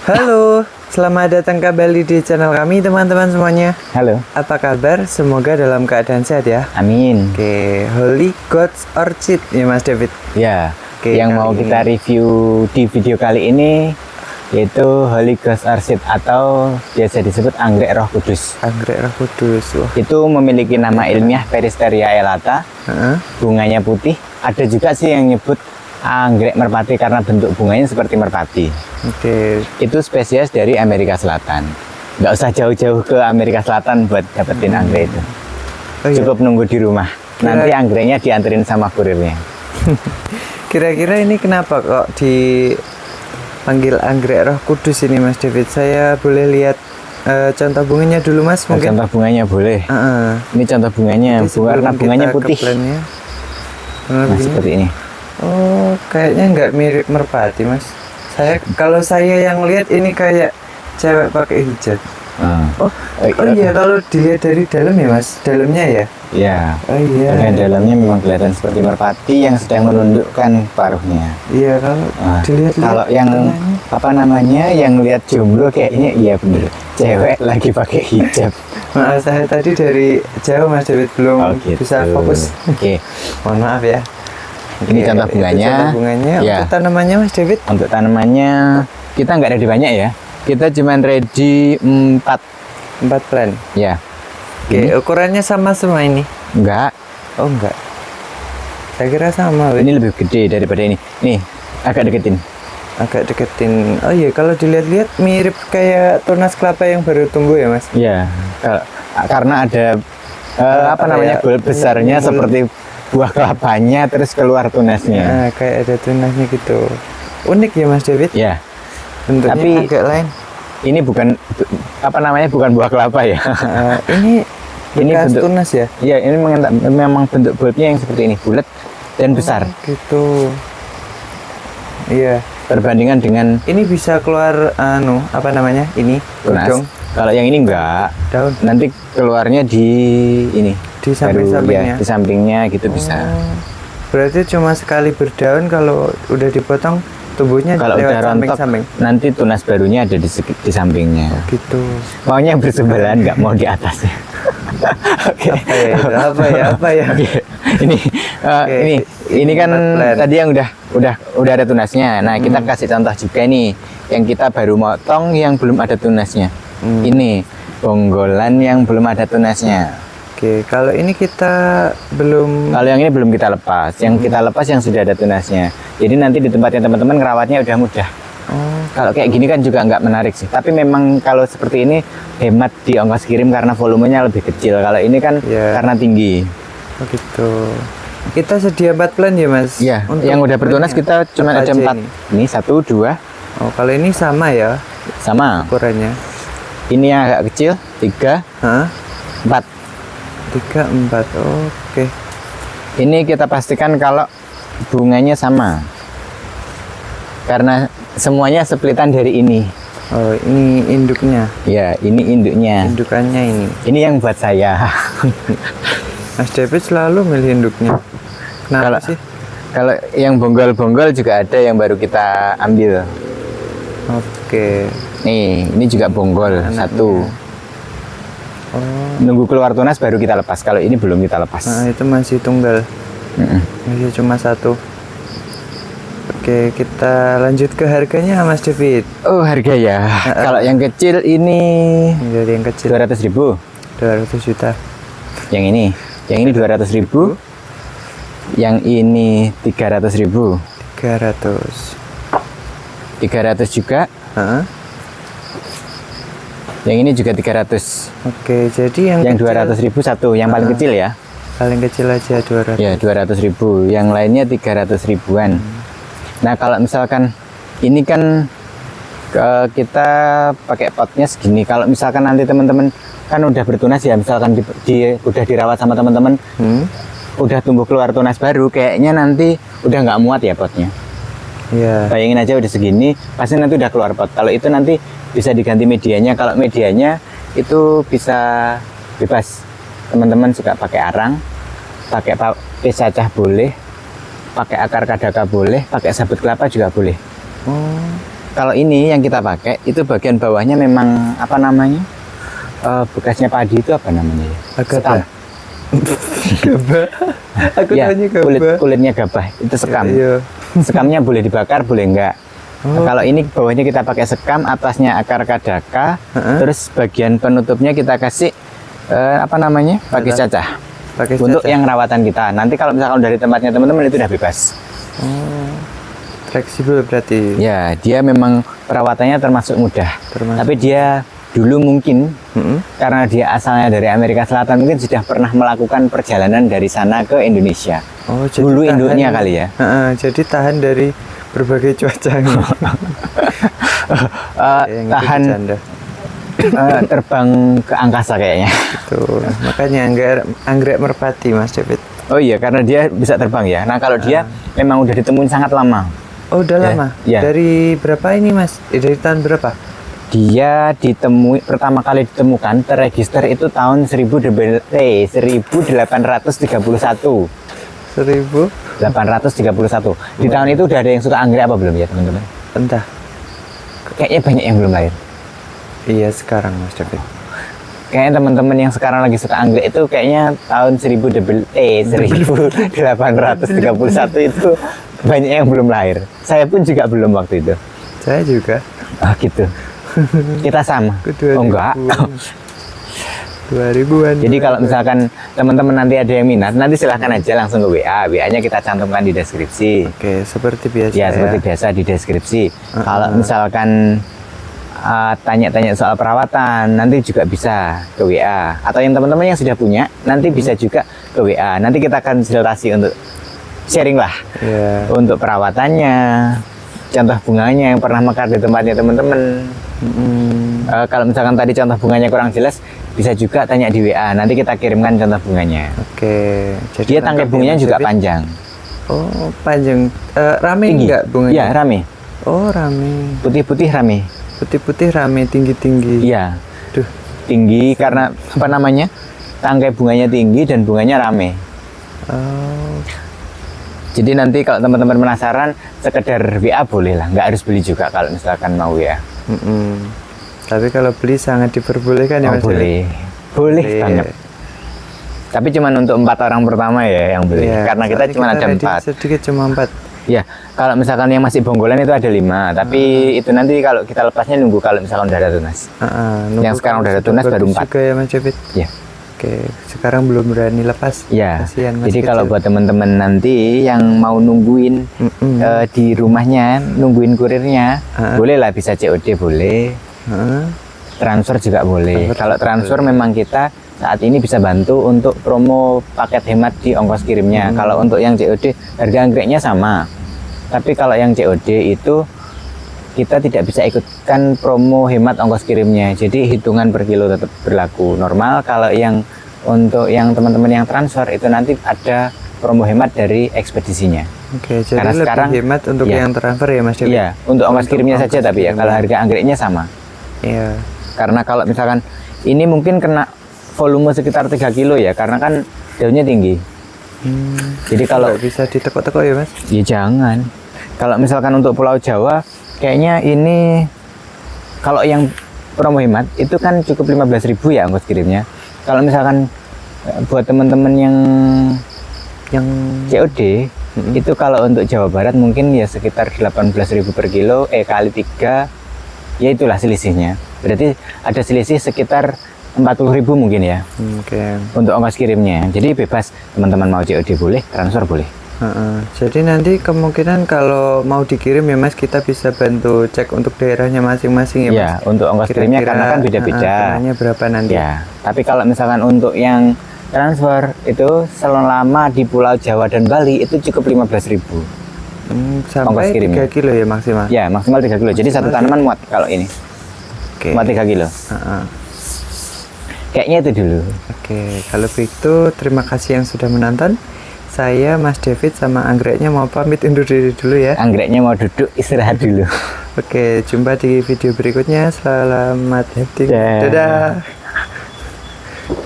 Halo, selamat datang kembali di channel kami teman-teman semuanya. Halo. Apa kabar? Semoga dalam keadaan sehat ya. Amin. Oke, Holy Gods Orchid ya Mas David. Ya. Oke, yang kali mau ini. kita review di video kali ini yaitu Holy Gods Orchid atau biasa disebut anggrek Roh Kudus. Anggrek Roh Kudus. Wah. Itu memiliki nama ilmiah Peristeria elata. Bunganya putih. Ada juga sih yang nyebut anggrek merpati karena bentuk bunganya seperti merpati. Oke. Itu spesies dari Amerika Selatan. Nggak usah jauh-jauh ke Amerika Selatan buat dapetin anggrek itu. Oh, iya. Cukup nunggu di rumah. Nanti anggreknya dianterin sama kurirnya. Kira-kira ini kenapa kok dipanggil anggrek Roh Kudus ini Mas David? Saya boleh lihat contoh bunganya dulu Mas mungkin? Contoh bunganya boleh. Ini contoh bunganya, warna bunganya putih. Nah, seperti ini. Oh, kayaknya nggak mirip merpati Mas. Kalau saya yang lihat ini kayak cewek pakai hijab. Oh iya, kalau dilihat dari dalam ya Mas, dalamnya ya? Iya. Oh iya. Bagian dalamnya memang kelihatan seperti merpati yang sedang menundukkan paruhnya. Iya, kalau dilihat. Kalau yang apa namanya, yang lihat jomblo kayaknya iya bener. Cewek lagi pakai hijab. Maaf, saya tadi dari jauh Mas David belum gitu. bisa fokus. Oke. Mohon maaf ya. Ini contoh bunganya. Contoh bunganya. Ya. Untuk tanamannya Mas David? Untuk tanamannya kita nggak ready banyak ya. Kita cuma ready 4 plant. ya. Oke, ukurannya sama semua ini? Enggak. Oh enggak. Saya kira sama. Ini lebih gede daripada ini. Nih, agak deketin. Agak deketin. Oh iya, kalau dilihat-lihat mirip kayak tunas kelapa yang baru tumbuh ya Mas? Iya. Karena ada apa namanya, bulb besarnya seperti buah kelapanya terus keluar tunasnya. Nah, kayak ada tunasnya gitu. Unik ya Mas David? Ya. Bentuknya Tapi agak lain. Ini bukan apa namanya, bukan buah kelapa ya. Ini bekas bentuk tunas ya? Iya, ini memang bentuk bulbnya yang seperti ini, bulat dan besar. Gitu. Iya. Perbandingan dengan ini bisa keluar apa namanya? Ini tunas. bodong. Kalau yang ini enggak. Daun. Nanti keluarnya di ini. Di samping-sampingnya. Ya, di sampingnya gitu bisa. Berarti cuma sekali berdaun, kalau udah dipotong tumbuhnya kalau lewat udah rontok samping-samping. nanti tunas barunya ada di sampingnya. Gitu. Maunya bersebelahan, nggak mau di atasnya. Oke. Apa ya? Okay. Ini kan tadi yang udah ada tunasnya. Nah, kita kasih contoh juga nih yang kita baru motong yang belum ada tunasnya. Ini bonggolan yang belum ada tunasnya. Oke, kalau ini kita belum. Kalau yang ini belum kita lepas. Yang kita lepas yang sudah ada tunasnya. Jadi nanti di tempatnya teman-teman ngerawatnya udah mudah. Kalau kayak gini kan juga nggak menarik sih. Tapi memang kalau seperti ini hemat di ongkos kirim karena volumenya lebih kecil. Kalau ini kan karena tinggi. Oh gitu. Kita sedia 4 plant ya Mas? Iya. Yang udah bertunas kita cuma ada 4. Ini 1, 2. Oh, kalau ini sama ya? Sama. Ukurannya. Ini yang agak kecil 3, 4. 3, 4. Oke. Ini kita pastikan kalau bunganya sama. Karena semuanya splitan dari ini. Oh, ini induknya. Ya, ini induknya. Indukannya ini. Ini yang buat saya. Mas David selalu milih induknya. Kenapa sih? Kalau yang bonggol-bonggol juga ada yang baru kita ambil. Oke. Nih, ini juga bonggol. Satu. Nunggu keluar tunas baru kita lepas. Kalau ini belum kita lepas. Nah, itu masih tunggal. Masih cuma 1. Oke, kita lanjut ke harganya Mas David. Oh, harga ya. Kalau yang kecil ini jadi yang kecil 200.000. 200 juta. Yang ini 200.000. Yang ini 300.000. 300. 300 juga. Yang ini juga 300. Oke, jadi yang 200.000 satu, yang paling kecil ya. Paling kecil aja 200. Ya, 200.000. Yang lainnya 300 ribuan. Nah, kalau misalkan ini kan kita pakai potnya segini. Kalau misalkan nanti teman-teman kan udah bertunas ya, misalkan udah dirawat sama teman-teman, udah tumbuh keluar tunas baru, kayaknya nanti udah nggak muat ya potnya. Iya. Bayangin aja udah segini, pasti nanti udah keluar pot. Kalau itu nanti bisa diganti medianya. Kalau medianya itu bisa bebas. Teman-teman suka pakai arang, pakai cacah boleh, pakai akar kadaka boleh, pakai sabut kelapa juga boleh. Kalau ini yang kita pakai itu bagian bawahnya memang apa namanya? Bekasnya padi itu apa namanya ya? Sekam. Gabah. Aku Ya, tanya gabah. kulitnya gabah itu sekam. Iya. Sekamnya boleh dibakar, boleh enggak. Nah, kalau ini bawahnya kita pakai sekam, atasnya akar kadaka, terus bagian penutupnya kita kasih apa namanya? Pakis cacah. Pakai Untuk cacah. yang rawatan kita. Nanti kalau misalkan dari tempatnya teman-teman itu udah bebas. Oh, fleksibel berarti. Ya, dia memang perawatannya termasuk mudah. Tapi dia dulu mungkin karena dia asalnya dari Amerika Selatan mungkin sudah pernah melakukan perjalanan dari sana ke Indonesia. Oh, jadi Dulu tahan- induknya kali ya. Jadi tahan dari berbagai cuaca. Yang itu Tahan bercanda. terbang ke angkasa kayaknya. Tuh, makanya anggrek merpati Mas David. Oh iya, karena dia bisa terbang ya. Nah kalau dia memang udah ditemuin sangat lama. Oh, udah Ya, lama. ya. Dari berapa ini Mas? Dari tahun berapa? Dia ditemui pertama kali ditemukan terregister itu tahun 1831. 1000. 831. Di tahun itu udah ada yang suka anggrek apa belum ya teman-teman? Entah. Kayaknya banyak yang belum lahir. Iya, sekarang Mas David. Kayaknya teman-teman yang sekarang lagi suka anggrek itu kayaknya tahun 1831 itu banyak yang belum lahir. Saya pun juga belum waktu itu. Saya juga. Ah gitu. Kita sama. Oh enggak. 2000-an. Jadi kalau misalkan teman-teman nanti ada yang minat, nanti silahkan aja langsung ke WA. WA-nya kita cantumkan di deskripsi. Oke, seperti biasa. Ya, seperti biasa di deskripsi. Kalau misalkan tanya-tanya soal perawatan, nanti juga bisa ke WA. Atau yang teman-teman yang sudah punya, nanti bisa juga ke WA. Nanti kita akan konsultasi untuk sharing lah. Iya. Untuk perawatannya, contoh bunganya yang pernah mekar di tempatnya teman-teman. Kalau misalkan tadi contoh bunganya kurang jelas, bisa juga tanya di WA. Nanti kita kirimkan contoh bunganya. Oke. Jadi Dia tangkai lengkap ya, bunganya Mas juga David? panjang. Oh, panjang. Rame Tinggi. enggak bunganya? Iya, rame. Oh, rame. Putih-putih rame. Putih-putih rame, tinggi-tinggi. Iya. Duh. Tinggi karena apa namanya? Tangkai bunganya tinggi dan bunganya rame. Oh, Jadi nanti kalau teman-teman penasaran, sekedar WA boleh lah. Nggak harus beli juga kalau misalkan mau ya. Tapi kalau beli sangat diperbolehkan ya Oh, Mas. boleh. Boleh Boleh. banget. Tapi cuma untuk 4 orang pertama ya yang beli. Iya, Karena kita soalnya cuma ada ready 4. Sedikit cuma 4. Ya, kalau misalkan yang masih bonggolan itu ada 5. Tapi itu nanti kalau kita lepasnya nunggu kalau misalkan udah ada tunas. Yang sekarang udah ada tunas baru 4. Juga ya Mas David. Ya. Oke, sekarang belum berani lepas. Ya, Kasihan Mas jadi kecil. kalau buat teman-teman nanti yang mau nungguin di rumahnya, nungguin kurirnya, boleh lah bisa COD boleh, transfer juga boleh. Kalau transfer memang kita saat ini bisa bantu untuk promo paket hemat di ongkos kirimnya. Kalau untuk yang COD harga anggreknya sama, tapi kalau yang COD itu kita tidak bisa ikutkan promo hemat ongkos kirimnya. Jadi hitungan per kilo tetap berlaku normal. Kalau yang untuk yang teman-teman yang transfer itu nanti ada promo hemat dari ekspedisinya. Oke, jadi Karena lebih sekarang hemat untuk ya. yang transfer ya Mas David. Iya, untuk ongkos Untuk kirimnya saja ongkos tapi ya. kirimnya. Kalau harga anggreknya sama. Iya. Karena kalau misalkan ini mungkin kena volume sekitar 3 kilo ya, karena kan daunnya tinggi. Jadi kalau Nggak bisa ditekuk-tekuk ya Mas. ya jangan. Kalau misalkan untuk Pulau Jawa, kayaknya ini kalau yang promo hemat itu kan cukup 15.000 ya ongkos kirimnya. Kalau misalkan buat teman-teman yang COD itu kalau untuk Jawa Barat mungkin ya sekitar 18.000 per kilo kali 3 ya itulah selisihnya. Berarti ada selisih sekitar 40.000 mungkin ya Oke. untuk ongkos kirimnya. Jadi bebas teman-teman mau COD boleh, transfer boleh. Jadi nanti kemungkinan kalau mau dikirim ya Mas, kita bisa bantu cek untuk daerahnya masing-masing ya Mas. Ya, untuk ongkos kirimnya karena kan beda-beda. Kenanya berapa nanti? Ya, tapi kalau misalkan untuk yang transfer itu selama di Pulau Jawa dan Bali itu cukup 15.000. Sampai ongkos kirimnya. 3 kilo ya maksimal. Ya, maksimal 3 kilo. Jadi satu tanaman muat kalau ini. Oke. Muat 3 kilo. Kayaknya itu dulu. Oke, kalau begitu terima kasih yang sudah menonton. Saya Mas David sama anggreknya mau pamit undur diri dulu ya. Anggreknya mau duduk istirahat dulu. Oke, jumpa di video berikutnya. Selamat hunting. Dah. Dadah.